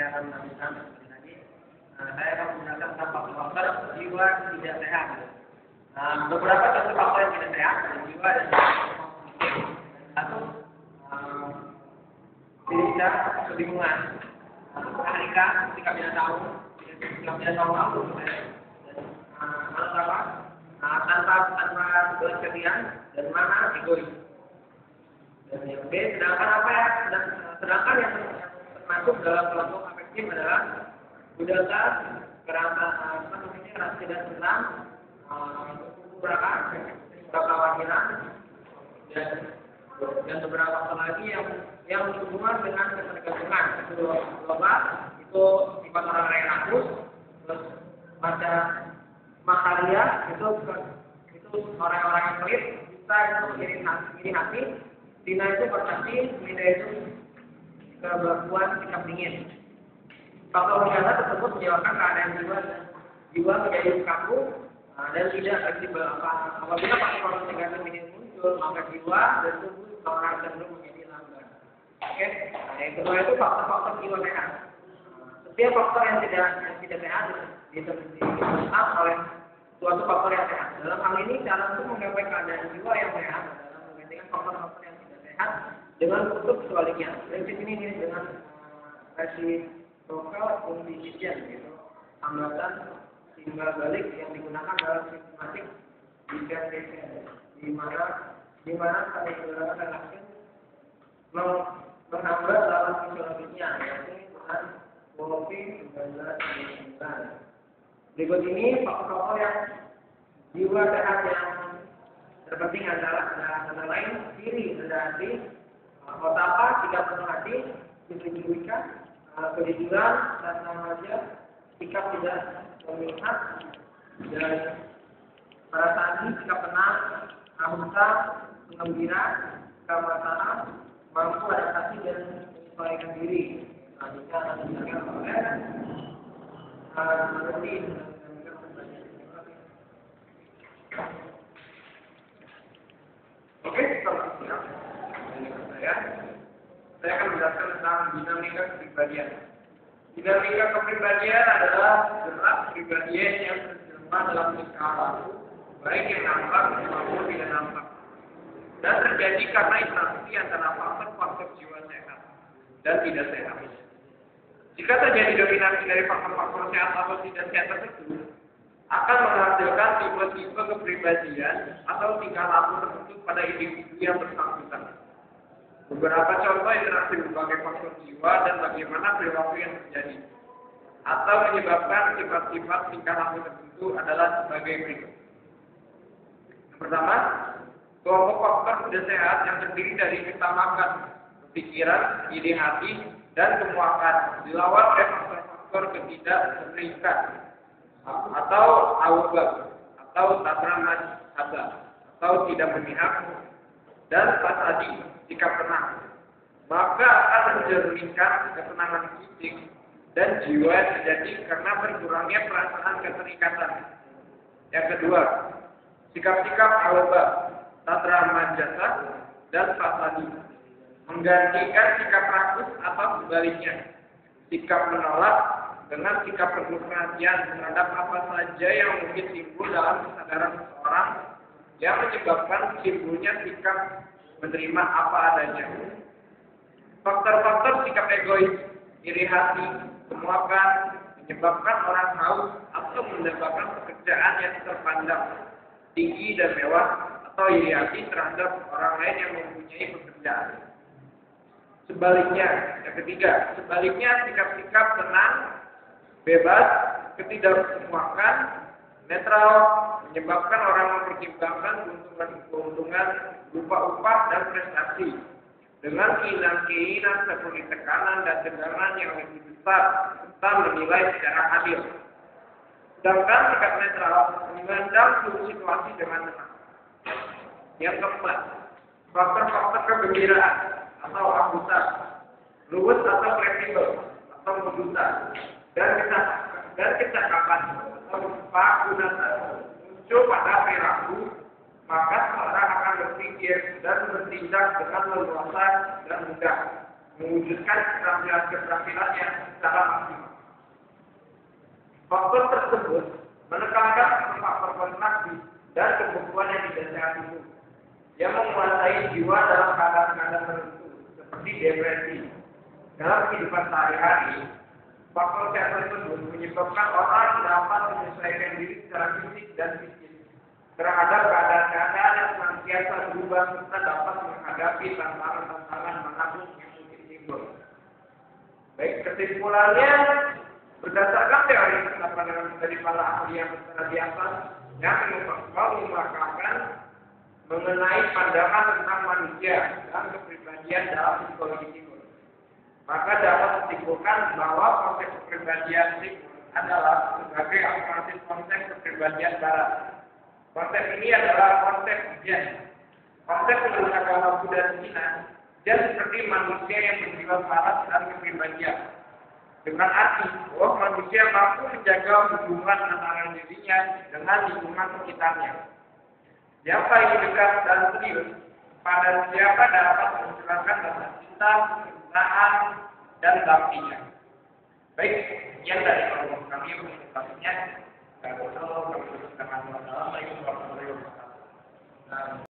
akan melanjutkan tadi. Saya akan menggunakan faktor jiwa tidak sehat. Beberapa contoh faktor yang tidak sehat dari jiwa dan satu bisa kebingungan, ketika tidak tahu tanpa berkelian dan mana egois. Dan yang B, sedangkan yang termasuk dalam kelompok afektif adalah budaya rasa dan senang, kekhawatiran dan beberapa faktor lagi yang berhubungan dengan ketergantungan global, itu sifat orang yang akut, terus pada makarya itu orang-orang yang pelit, kita itu iri hati, Dina itu berarti Mida itu kebekuan sikap dingin. Faktor gejala tersebut menyebabkan keadaan jiwa menjadi kaku dan tidak fleksibel. Apabila faktor negatif ini muncul, maka jiwa dan tubuh seorang cenderung menjadi lambat. Oke, nah yang kedua itu faktor jiwa sehat. Setiap faktor yang tidak sehat ditentang oleh suatu faktor yang sehat. Dalam hal ini, cara untuk menggapai keadaan jiwa yang sehat adalah menggantikan faktor-faktor yang tidak sehat dengan kutub sebaliknya. Prinsip ini dengan reciprocal inhibition, yaitu hambatan timbal balik yang digunakan dalam sistematik differentiation, di mana saling menggunakan relasi menghambat lawan fisiologisnya, yaitu dengan Wolfi 1999. Berikut ini faktor-faktor yang jiwa sehat yang terpenting adalah antara lain diri rendah hati, otapa, sikap penuh hati, kejujuran, kejujuran, rasa remaja, sikap tidak memihak, dan perasaan sikap tenang, ahusa, gembira, kematangan, mampu adaptasi dan menyesuaikan diri. Selanjutnya akan dijelaskan oleh Oke, selanjutnya saya akan menjelaskan tentang dinamika kepribadian. Dinamika kepribadian adalah gerak kepribadian yang terjemah dalam tingkah laku, baik yang nampak maupun tidak nampak, dan terjadi karena interaksi antara faktor-faktor jiwa sehat dan tidak sehat. Jika terjadi dominasi dari faktor-faktor sehat atau tidak sehat tersebut, akan menghasilkan tipe-tipe kepribadian atau tingkah laku tertentu pada individu yang bersangkutan. Beberapa contoh interaksi berbagai faktor jiwa dan bagaimana perilaku yang terjadi atau menyebabkan sifat-sifat tingkah laku tertentu adalah sebagai berikut. Yang pertama, kelompok faktor tidak sehat yang terdiri dari ketamakan, pikiran, ide hati, dan kemuakan dilawan oleh faktor-faktor ketidakterikat atau awbah atau tatraman atau tidak memihak dan pasadi sikap tenang, maka akan mencerminkan ketenangan fisik dan jiwa yang terjadi karena berkurangnya perasaan keterikatan. Yang kedua, sikap-sikap awbah, tatraman jasad dan pasadi menggantikan sikap rakus atau sebaliknya, sikap menolak dengan sikap penuh perhatian terhadap apa saja yang mungkin timbul dalam kesadaran seseorang yang menyebabkan timbulnya sikap menerima apa adanya. Faktor-faktor sikap egois, iri hati, kemuakan menyebabkan orang haus atau mendapatkan pekerjaan yang terpandang tinggi dan mewah atau iri hati terhadap orang lain yang mempunyai pekerjaan. Sebaliknya, yang ketiga, sikap-sikap tenang, bebas, ketidakpuasan, netral, menyebabkan orang mempertimbangkan keuntungan berupa upah dan prestasi dengan keinginan seperti tekanan dan tegangan yang lebih besar serta menilai secara adil. Sedangkan sikap netral memandang seluruh situasi dengan tenang. Yang keempat, faktor-faktor kegembiraan atau akutat, luwes atau fleksibel atau modusa, dan kecakapan atau kegunaan muncul pada perilaku, maka seorang akan berpikir dan bertindak dengan leluasa dan mudah, mewujudkan keterampilan-keterampilannya secara maksimal. Faktor tersebut menekankan faktor kontraksi dan kebutuhan yang didasari tubuh yang menguasai jiwa dalam keadaan-keadaan tertentu seperti depresi. Dalam kehidupan sehari-hari, faktor tersebut menyebabkan orang dapat menyesuaikan diri secara fisik dan psikis terhadap keadaan-keadaan yang senantiasa berubah serta dapat menghadapi tantangan-tantangan manapun yang mungkin timbul. Baik, kesimpulannya berdasarkan teori pandangan dari para ahli yang berada di atas yang mengungkapkan mengenai pandangan tentang manusia dan kepribadian dalam psikologi timur, maka dapat disimpulkan bahwa konsep kepribadian timur adalah sebagai alternatif konsep kepribadian barat. Konsep ini adalah konsep Zen. Konsep menurut agama Buddha Cina, Zen seperti manusia yang berjiwa barat dan kepribadian. Dengan arti bahwa manusia mampu menjaga hubungan antara dirinya dengan lingkungan sekitarnya. Siapa yang dekat dan serius pada siapa dapat mencurahkan rasa cinta, kecintaan, dan baktinya. Baik, sekian dari kelompok kami presentasinya. Assalamualaikum warahmatullahi wabarakatuh.